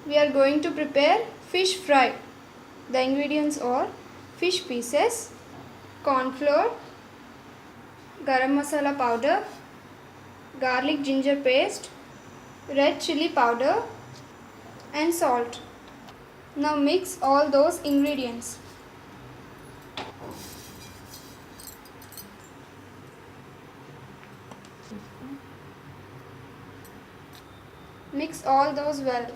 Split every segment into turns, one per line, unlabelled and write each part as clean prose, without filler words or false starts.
We are going to prepare fish fry. The ingredients are fish pieces, corn flour, garam masala powder, garlic ginger paste, red chili powder and salt. Now mix all those ingredients. Mix all those well.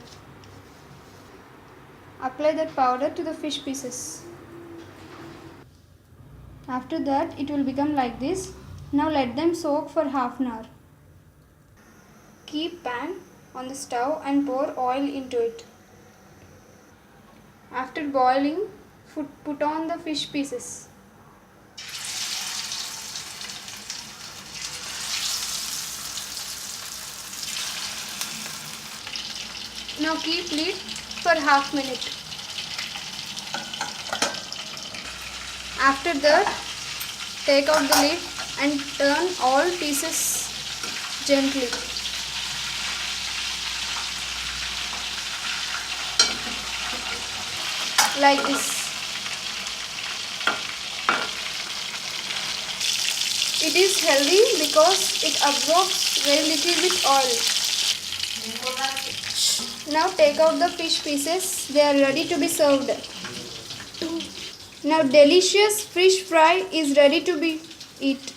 Apply that powder to the fish pieces. After that it will become like this. Now let them soak for half an hour. Keep pan on the stove and pour oil into it. After boiling, put on the fish pieces. Now keep lid for half minute. After that, take out the lid and turn all pieces gently. Like this. It is healthy because it absorbs very little bit oil. Now take out the fish pieces. They are ready to be served. Now delicious fish fry is ready to be eaten.